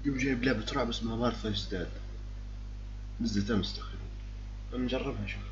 يوم جايب لعبة رعب اسمها مارثا ازداد، نزلت امس تقريبا، نجربها نشوف.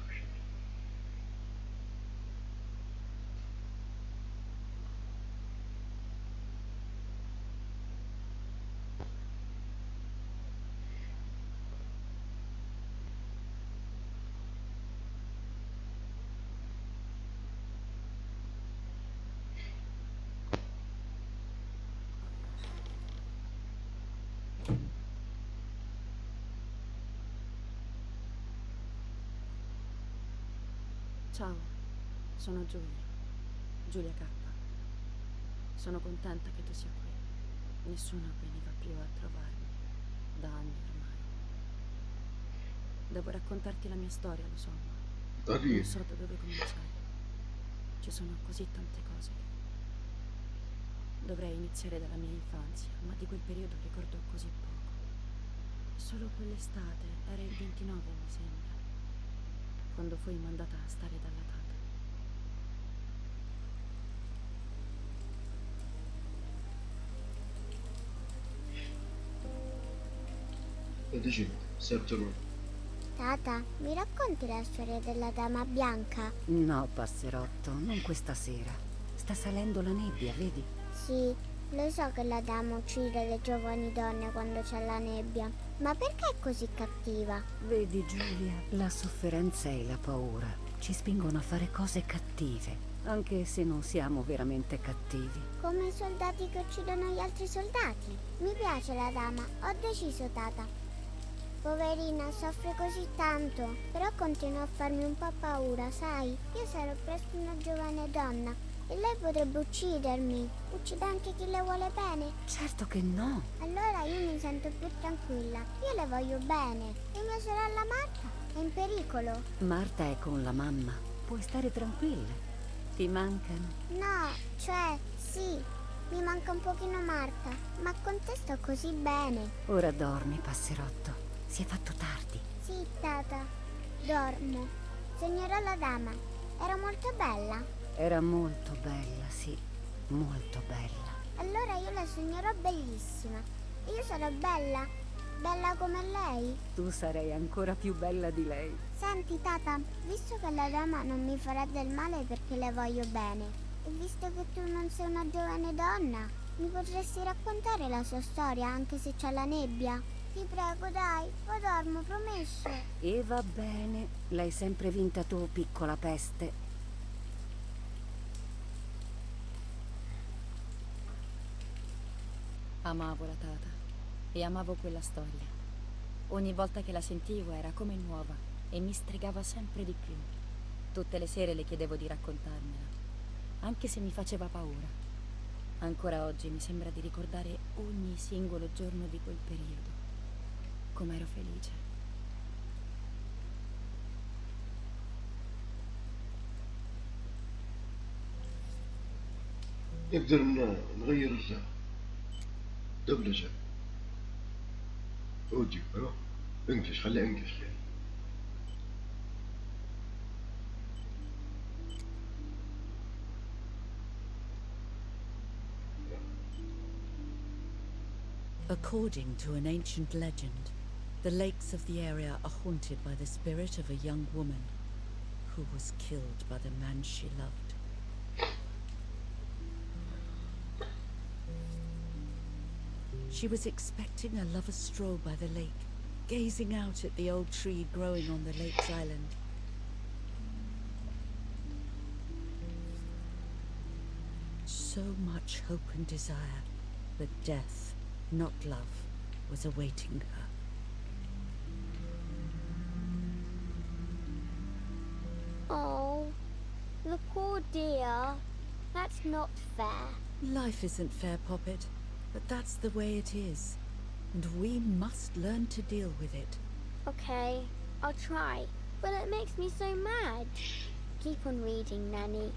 Ciao, sono Giulia K. Sono contenta che tu sia qui. Nessuno veniva più a trovarmi, da anni ormai. Devo raccontarti la mia storia, lo so, ma non so da dove cominciare. Ci sono così tante cose che... Dovrei iniziare dalla mia infanzia, ma di quel periodo ricordo così poco. Solo quell'estate, era il 29 mi sembra, quando fui mandata a stare dalla tata. Tata, mi racconti la storia della dama bianca? No, passerotto, non questa sera. Sta salendo la nebbia, vedi? Sì, lo so che la dama uccide le giovani donne quando c'è la nebbia, ma perché è così cattiva? Vedi, Giulia, la sofferenza e la paura ci spingono a fare cose cattive, anche se non siamo veramente cattivi. Come i soldati che uccidono gli altri soldati. Mi piace la dama, ho deciso, tata. Poverina, soffre così tanto, però continua a farmi un po' paura, sai? Io sarò presto una giovane donna e lei potrebbe uccidermi. Uccide anche chi le vuole bene? Certo che no. Allora io mi sento più tranquilla. Io le voglio bene. E mia sorella Marta è in pericolo. Marta è con la mamma. Puoi stare tranquilla. Ti mancano? No, cioè, sì. Mi manca un pochino Marta, ma con te sto così bene. Ora dormi, passerotto. Si è fatto tardi. Sì, tata. Dormo. Sognerò la dama. Era molto bella? Era molto bella, sì. Molto bella. Allora io la sognerò bellissima. E io sarò bella? Bella come lei? Tu sarai ancora più bella di lei. Senti, tata, visto che la dama non mi farà del male perché le voglio bene, e visto che tu non sei una giovane donna, mi potresti raccontare la sua storia anche se c'è la nebbia? Ti prego, dai, poi dormo, promesso. E va bene, l'hai sempre vinta tu, piccola peste. Amavo la tata e amavo quella storia. Ogni volta che la sentivo era come nuova e mi stregava sempre di più. Tutte le sere le chiedevo di raccontarmela, anche se mi faceva paura. Ancora oggi mi sembra di ricordare ogni singolo giorno di quel periodo. Com'ero felice. نقدر نغير دبلجة اوديو. ايوه انجلش، خليها انجلش يعني. According to an ancient legend, the lakes of the area are haunted by the spirit of a young woman who was killed by the man she loved. She was expecting a lover's stroll by the lake, gazing out at the old tree growing on the lake's island. So much hope and desire, but death, not love, was awaiting her. Oh, the poor dear. That's not fair. Life isn't fair, Poppet, but that's the way it is, and we must learn to deal with it. Okay, I'll try, but it makes me so mad. Keep on reading, Nanny.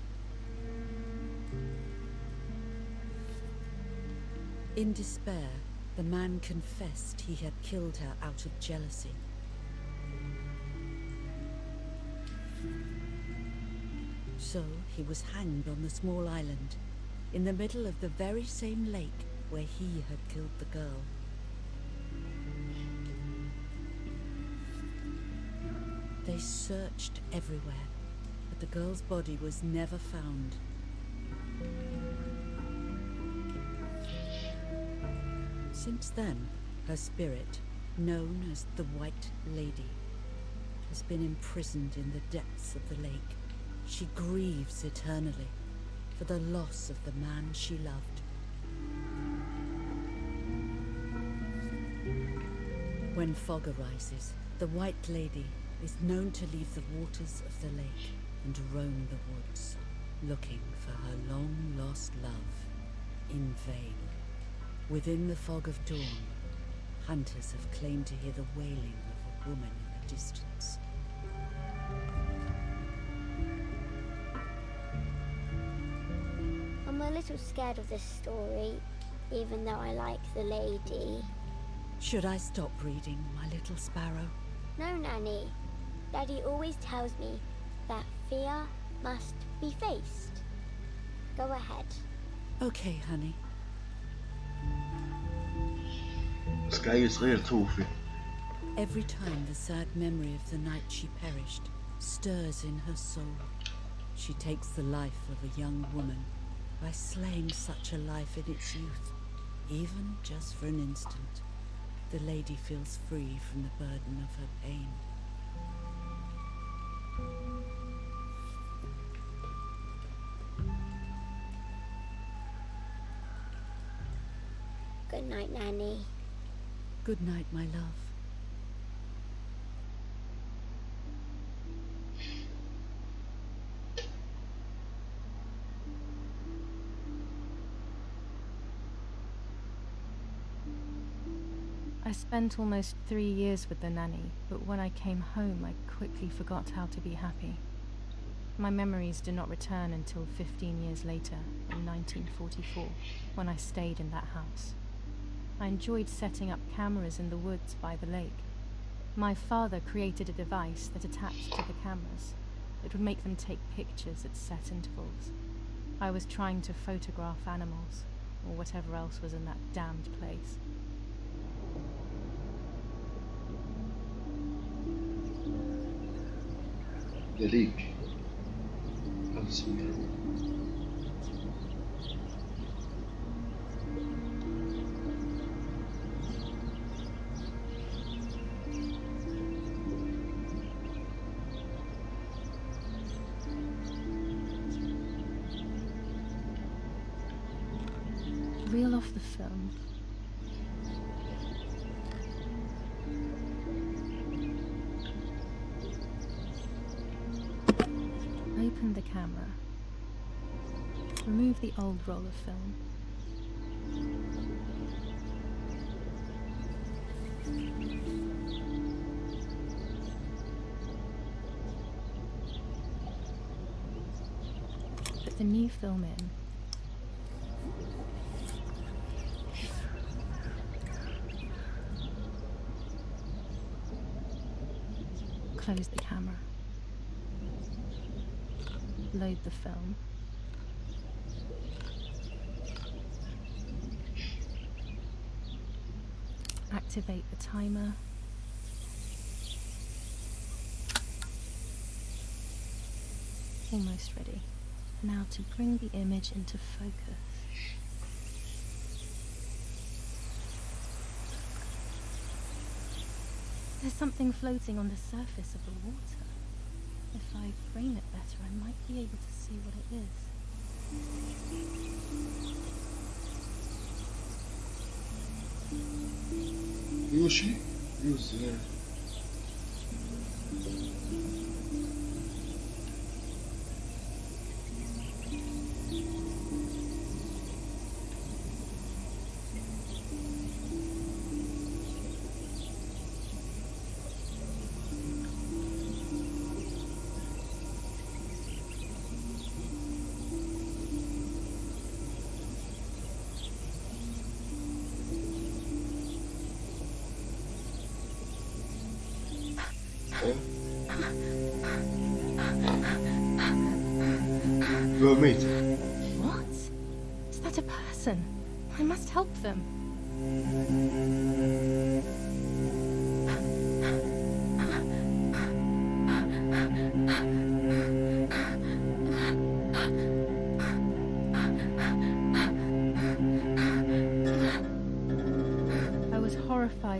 In despair, the man confessed he had killed her out of jealousy. So he was hanged on the small island, in the middle of the very same lake where he had killed the girl. They searched everywhere, but the girl's body was never found. Since then, her spirit, known as the White Lady, has been imprisoned in the depths of the lake. She grieves eternally for the loss of the man she loved. When fog arises, the White Lady is known to leave the waters of the lake and roam the woods, looking for her long-lost love in vain. Within the fog of dawn, hunters have claimed to hear the wailing of a woman in the distance. I'm a little scared of this story, even though I like the lady. Should I stop reading, my little sparrow? No, Nanny. Daddy always tells me that fear must be faced. Go ahead. Okay, honey. Sky صغير توفي. Every time the sad memory of the night she perished stirs in her soul, she takes the life of a young woman by slaying such a life in its youth. Even just for an instant, the lady feels free from the burden of her pain. Good night, Nanny. Good night, my love. I spent almost 3 years with the nanny, but when I came home, I quickly forgot how to be happy. My memories did not return until 15 years later, in 1944, when I stayed in that house. I enjoyed setting up cameras in the woods by the lake. My father created a device that attached to the cameras. It would make them take pictures at set intervals. I was trying to photograph animals, or whatever else was in that damned place. دليك. أبسم. Reel off the film. Open the camera. Remove the old roll of film. Put the new film in. Close the camera. Load the film. Activate the timer. Almost ready. Now to bring the image into focus. There's something floating on the surface of the water. If I frame it better, I might be able to see what it is. يوشي يوز You're mate. What? Is that a person? I must help them.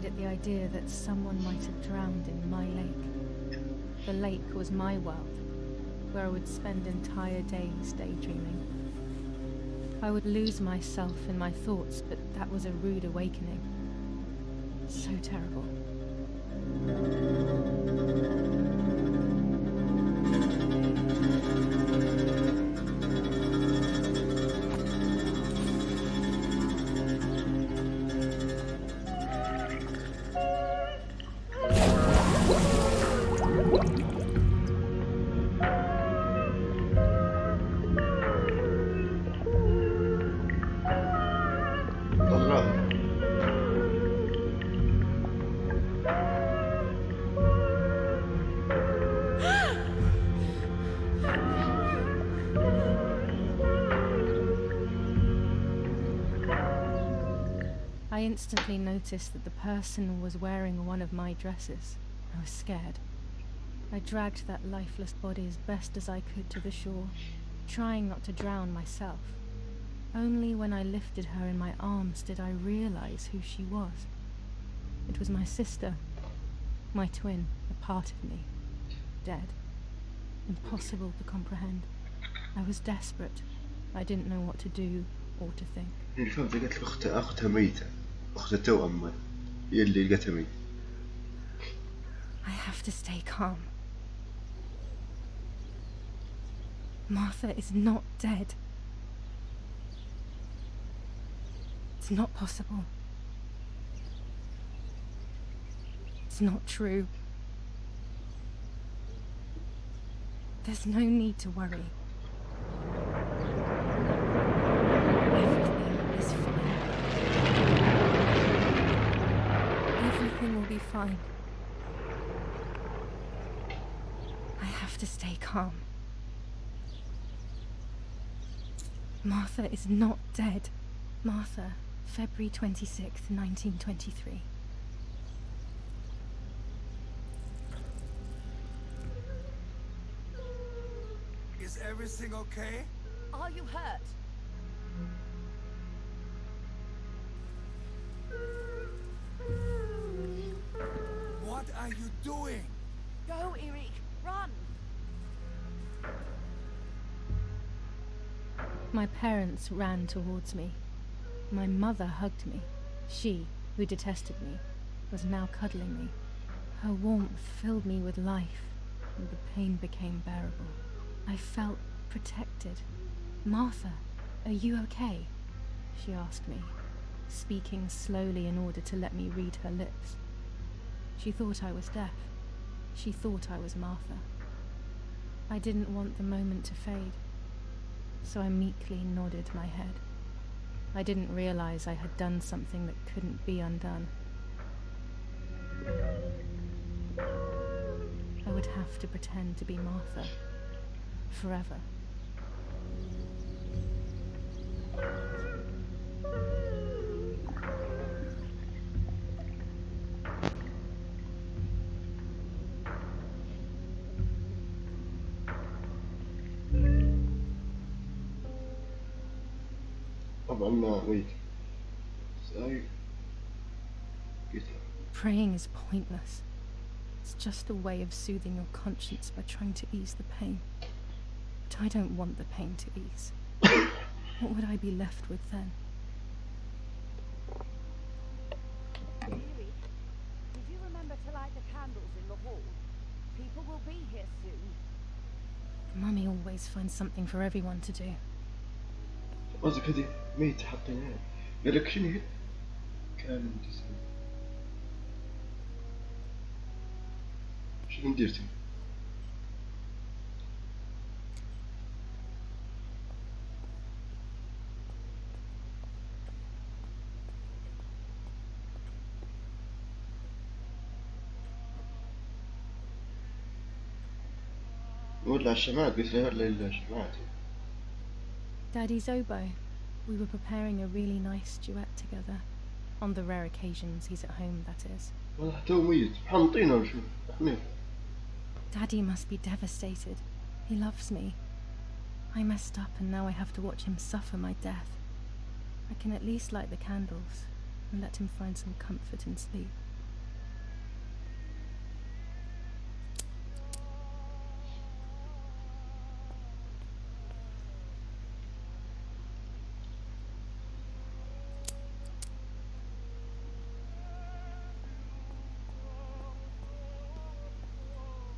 terrified at the idea that someone might have drowned in my lake. The lake was my world, where I would spend entire days daydreaming. I would lose myself in my thoughts, but that was a rude awakening. So terrible. طلعها. I instantly noticed that the person was wearing one of my dresses. I was scared. I dragged that lifeless body as best as I could to the shore, trying not to drown myself. Only when I lifted her in my arms did I realize who she was. It was my sister, my twin, a part of me, dead. Impossible to comprehend. I was desperate. I didn't know what to do or to think. اللي فهمت قالت لك أختها ميتة، أختها توأم هي اللي لقتها ميتة. I have to stay calm. Martha is not dead. It's not possible. It's not true. There's no need to worry. Everything is fine. Everything will be fine. I have to stay calm. Martha is not dead. Martha, February 26th, 1923. Is everything okay? Are you hurt? What are you doing? Go, Eric! Run! My parents ran towards me. My mother hugged me. She, who detested me, was now cuddling me. Her warmth filled me with life, and the pain became bearable. I felt protected. Martha, are you okay? She asked me, speaking slowly in order to let me read her lips. She thought I was deaf. She thought I was Martha. I didn't want the moment to fade, so I meekly nodded my head. I didn't realize I had done something that couldn't be undone. I would have to pretend to be Martha forever. طبعا ما ميت. سايق. قتل. Praying is pointless. It's just a way of soothing your conscience by trying to ease the pain. But I don't want the pain to ease. What would I be left with then? Eric, did you remember to light the candles in the hall? People will be here soon. Mummy always finds something for everyone to do. قصدك هذه ميتة حاطينها. قال لك شنو هي؟ كامل جسمي. شنو ندير تي؟ نولع الشمعات قلت له هلا الشمعات. Daddy's oboe. We were preparing a really nice duet together. On the rare occasions he's at home, that is. والله تو ميت محنطينه وشو حمير. Daddy must be devastated. He loves me. I messed up and now I have to watch him suffer my death. I can at least light the candles and let him find some comfort in sleep.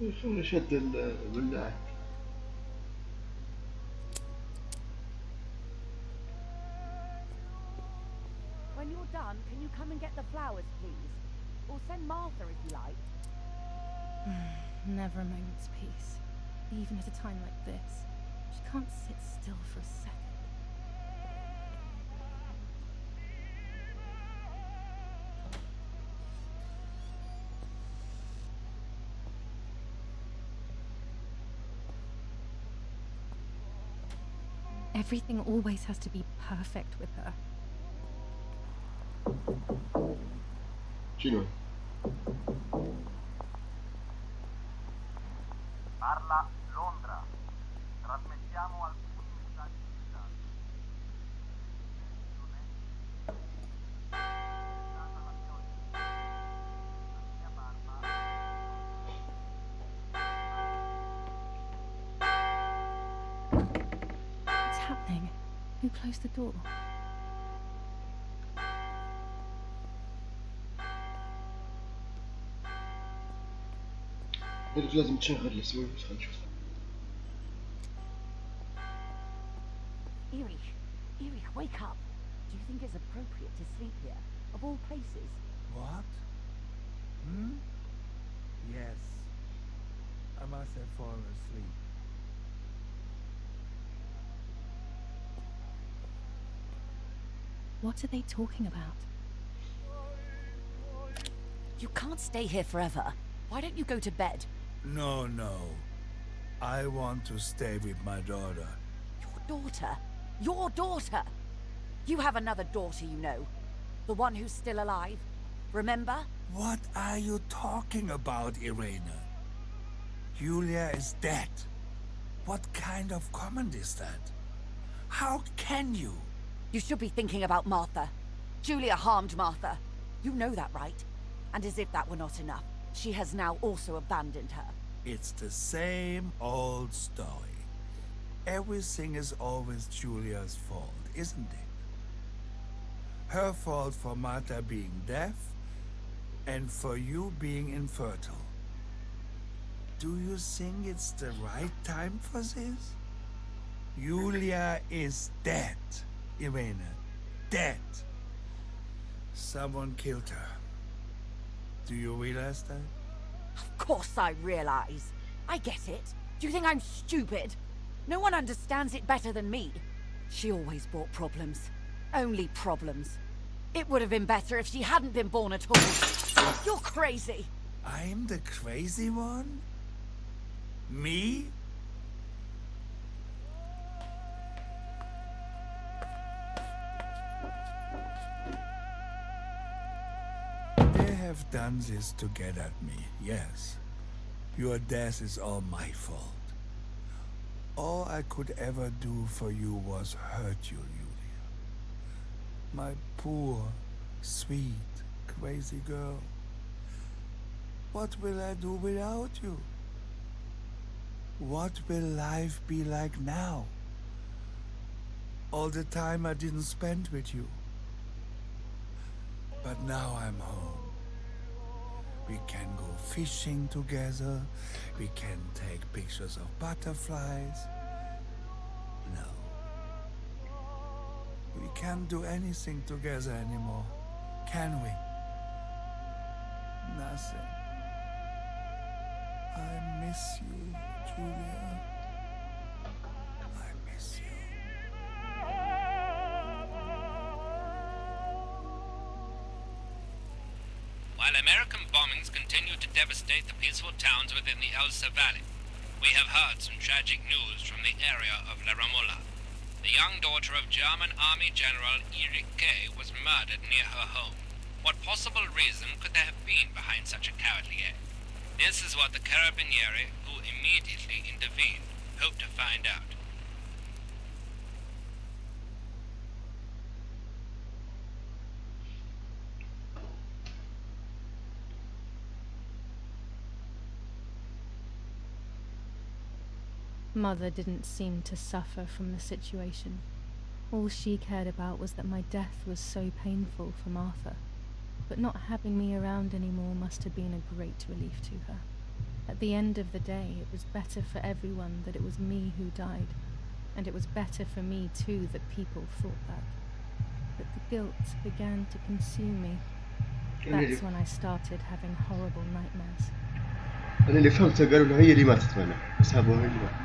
شد الولاعة. When you're done, can you come and get the flowers, please? Or send Martha if you like. Never a moment's peace. Even at a time like this. She can't sit still for a second. Everything always has to be perfect with her. شنو؟ Parla Londra. Trasmettiamo alcuni messaggi ufficiali. Non è stata la pioggia. La mia barba. What's happening? Who closed the door? قلت لازم تشغل السويفت. خلينا نشوف. Erich, wake up. Do you think it's appropriate to sleep here? Of all places? What? Yes. I must have fallen asleep. What are they talking about? You can't stay here forever. Why don't you go to bed? No. I want to stay with my daughter. Your daughter? Your daughter? You have another daughter, you know. The one who's still alive. Remember? What are you talking about, Irene? Giulia is dead. What kind of comment is that? How can you? You should be thinking about Martha. Giulia harmed Martha. You know that, right? And as if that were not enough, she has now also abandoned her. It's the same old story. Everything is always Giulia's fault, isn't it? Her fault for Martha being deaf, and for you being infertile. Do you think it's the right time for this? Giulia is dead, Irene. Dead. Someone killed her. Do you realize that? Of course I realize. I get it. Do you think I'm stupid? No one understands it better than me. She always brought problems. Only problems. It would have been better if she hadn't been born at all. You're crazy. I'm the crazy one? Me? They have done this to get at me, yes. Your death is all my fault. All I could ever do for you was hurt you, Giulia. My poor, sweet, crazy girl. What will I do without you? What will life be like now? All the time I didn't spend with you. But now I'm home. We can go fishing together. We can take pictures of butterflies. No. We can't do anything together anymore, can we? Nothing. I miss you, Giulia. I miss you. While American bombings continue to devastate the peaceful towns within the Elsa Valley, we have heard some tragic news from the area of La Ramola. The young daughter of German Army General Erich K. was murdered near her home. What possible reason could there have been behind such a cowardly act? This is what the Carabinieri, who immediately intervened, hope to find out. Mother didn't seem to suffer from the situation. All she cared about was that my death was so painful for Martha, but not having me around anymore must have been a great relief to her. At the end of the day, it was better for everyone that it was me who died, and it was better for me too that people thought that. But the guilt began to consume me. That's when I started having horrible nightmares. أنا اللي فهمته قالوا لها هي اللي ماتت معنا، أصحابها هي اللي ماتت.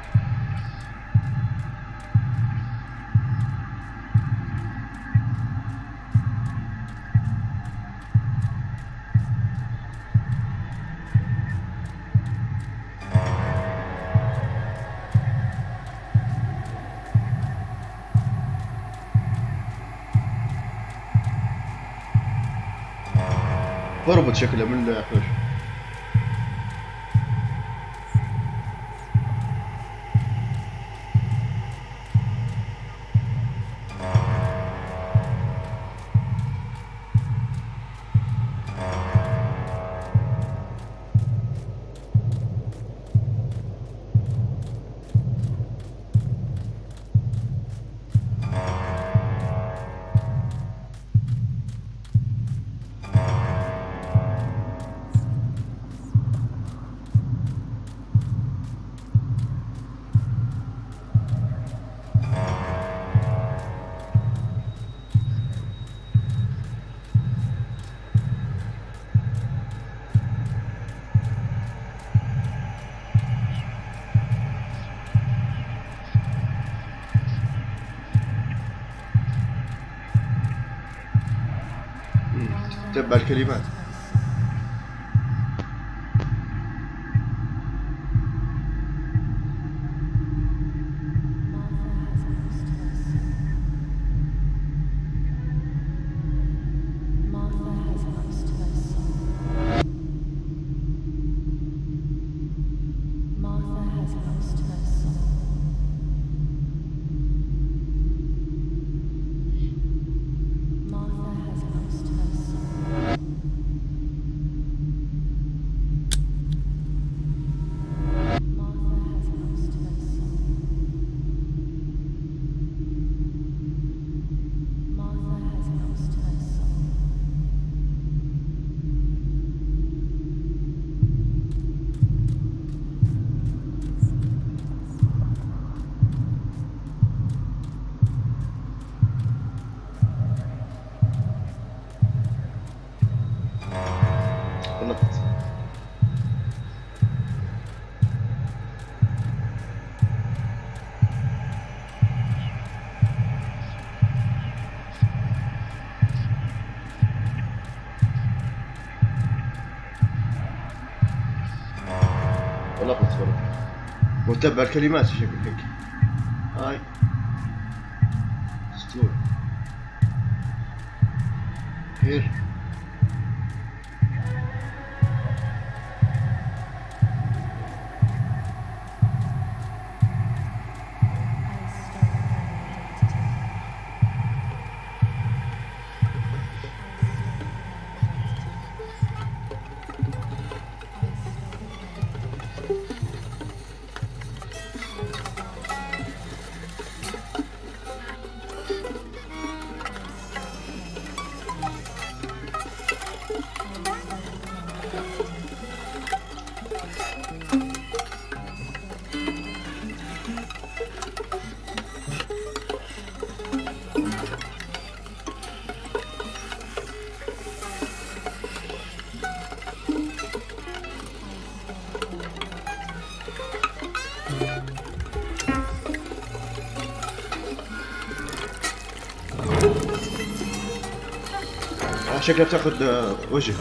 هربت شكلها من الحوش. تبع الكلمات. وتبع الكلمات شكل هيك. هاي اسطورة. خير. شكلها بتاخد وجه.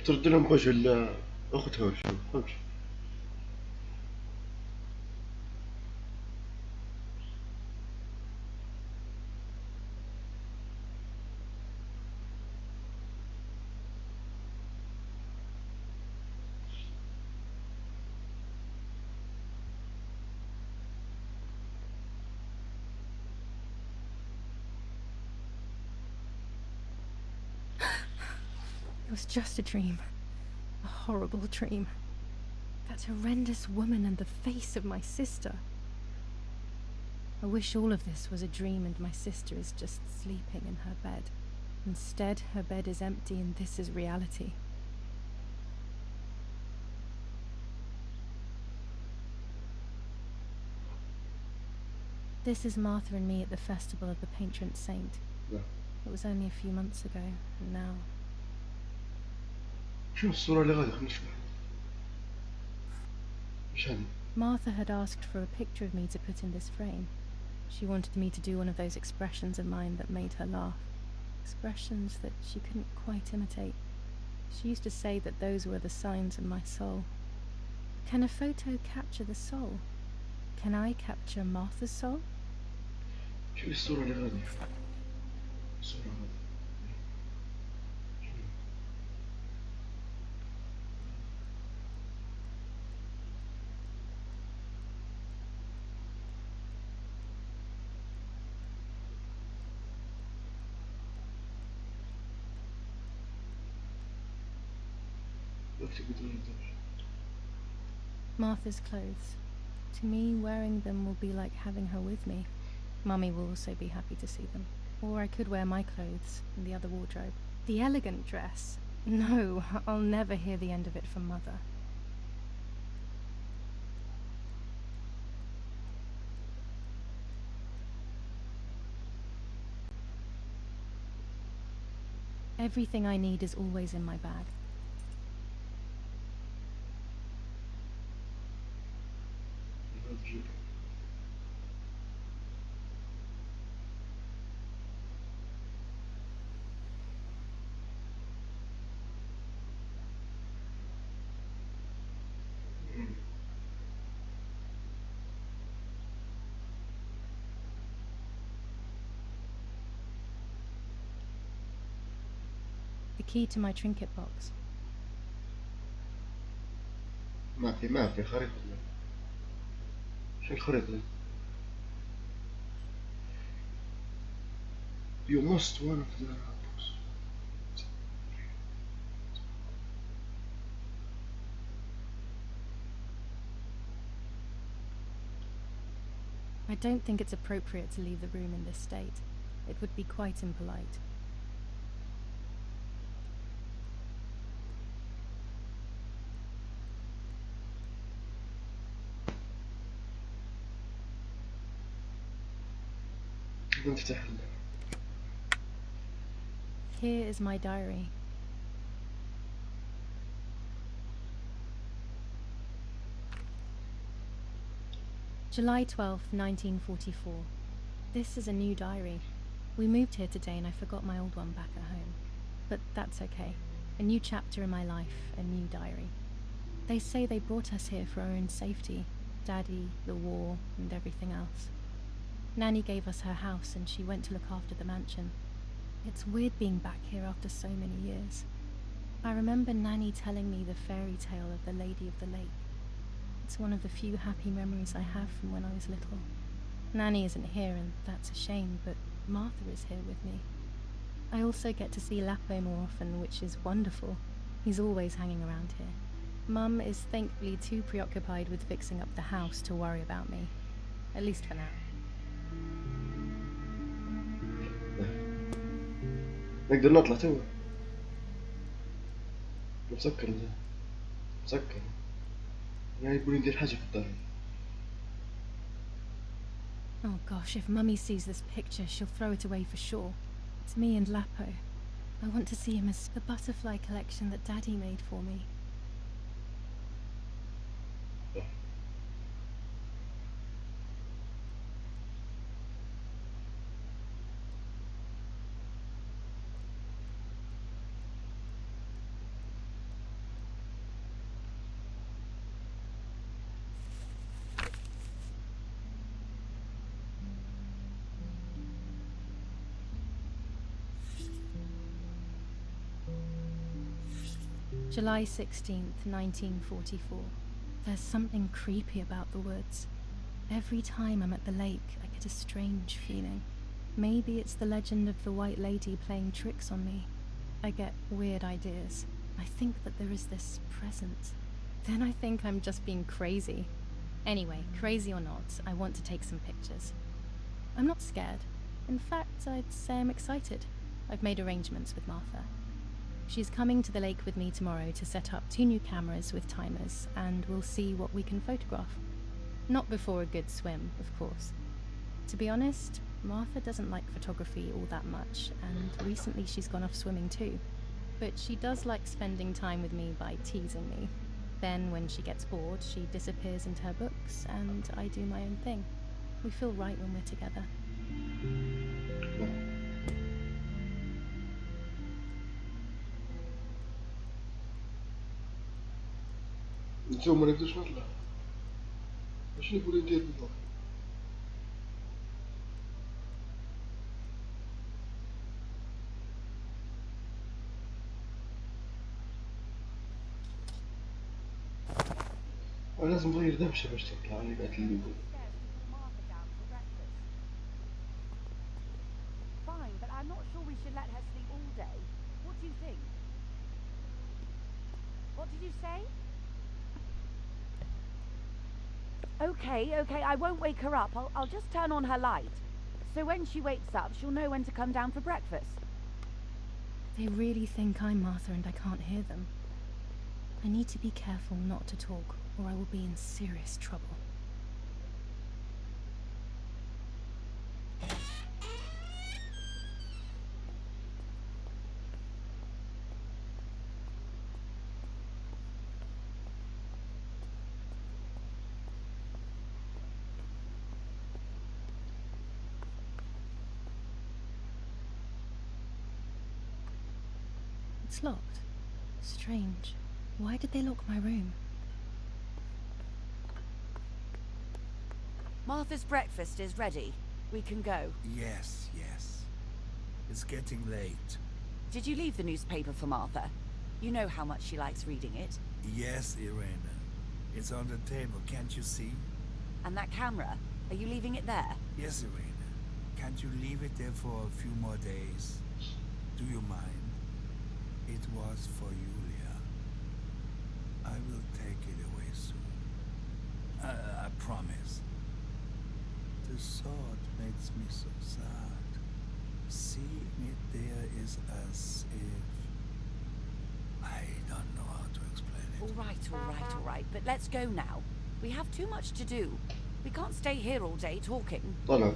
ترد لهم بوجه أختها وشو فهمت. It was just a dream. A horrible dream. That horrendous woman and the face of my sister. I wish all of this was a dream and my sister is just sleeping in her bed. Instead, her bed is empty and this is reality. This is Martha and me at the festival of the patron saint. Yeah. It was only a few months ago, and now... شنو الصورة اللي غادي خلينا نشوف. وش هادي؟ Martha had asked for a picture of me to put in this frame. She wanted me to do one of those expressions of mine that made her laugh. Expressions that she couldn't quite imitate. She used to say that those were the signs of my soul. Can a photo capture the soul? Can I capture Martha's soul? شوف الصورة اللي غادي. الصورة غادي. Martha's clothes. To me, wearing them will be like having her with me. Mummy will also be happy to see them. Or I could wear my clothes in the other wardrobe. The elegant dress. No, I'll never hear the end of it from Mother. Everything I need is always in my bag. The key to my trinket box. ما في خريطة. شو الخريطة دي؟ You must one of the books. I don't think it's appropriate to leave the room in this state. It would be quite impolite. نفتح. Here is my diary. July 12th, 1944. This is a new diary. We moved here today and I forgot my old one back at home. But that's okay. A new chapter in my life, a new diary. They say they brought us here for our own safety. Daddy, the war, and everything else. Nanny gave us her house and she went to look after the mansion. It's weird being back here after so many years. I remember Nanny telling me the fairy tale of the Lady of the Lake. It's one of the few happy memories I have from when I was little. Nanny isn't here and that's a shame, but Martha is here with me. I also get to see Lapo more often, which is wonderful. He's always hanging around here. Mum is thankfully too preoccupied with fixing up the house to worry about me. At least for now. نقدر نطلع توا. مسكر يعني يقول ندير حاجة في الدار. Oh gosh, if Mummy sees this picture, she'll throw it away for sure. It's me and Lapo. I want to see him as the butterfly collection that Daddy made for me. July 16th, 1944. There's something creepy about the woods. Every time I'm at the lake, I get a strange feeling. Maybe it's the legend of the White Lady playing tricks on me. I get weird ideas. I think that there is this presence. Then I think I'm just being crazy. Anyway, crazy or not, I want to take some pictures. I'm not scared. In fact, I'd say I'm excited. I've made arrangements with Martha. She's coming to the lake with me tomorrow to set up 2 new cameras with timers, and we'll see what we can photograph. Not before a good swim, of course. To be honest, Martha doesn't like photography all that much, and recently she's gone off swimming too. But she does like spending time with me by teasing me. Then, when she gets bored, she disappears into her books, and I do my own thing. We feel right when we're together. انتم ما نقدرش نطلع. واش نقول ندير بالضبط؟ لازم نغير دمشة باش تطلع اللي قالت لي. Fine, but I'm not sure we should let her sleep all day. What do you think? What did you say? Okay, I won't wake her up. I'll just turn on her light. So when she wakes up, she'll know when to come down for breakfast. They really think I'm Martha and I can't hear them. I need to be careful not to talk, or I will be in serious trouble. It's locked. Strange. Why did they lock my room? Martha's breakfast is ready. We can go. Yes. It's getting late. Did you leave the newspaper for Martha? You know how much she likes reading it. Yes, Irena. It's on the table, can't you see? And that camera? Are you leaving it there? Yes, Irena. Can't you leave it there for a few more days? Do you mind? It was for Giulia. I will take it away soon. I promise. The thought makes me so sad. Seeing it there is as if... I don't know how to explain it. All right. But let's go now. We have too much to do. We can't stay here all day talking. طلع.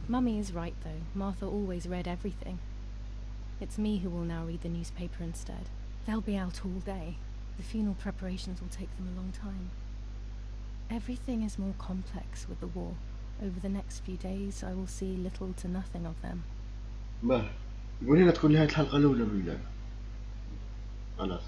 Mummy is right though. Martha always read everything. It's me who will now read the newspaper instead. They'll be out all day. The funeral preparations will take them a long time. Everything is more complex with the war. Over the next few days, I will see little to nothing of them. قولي لنا تكون نهاية الحلقة الأولى بالله. خلاص.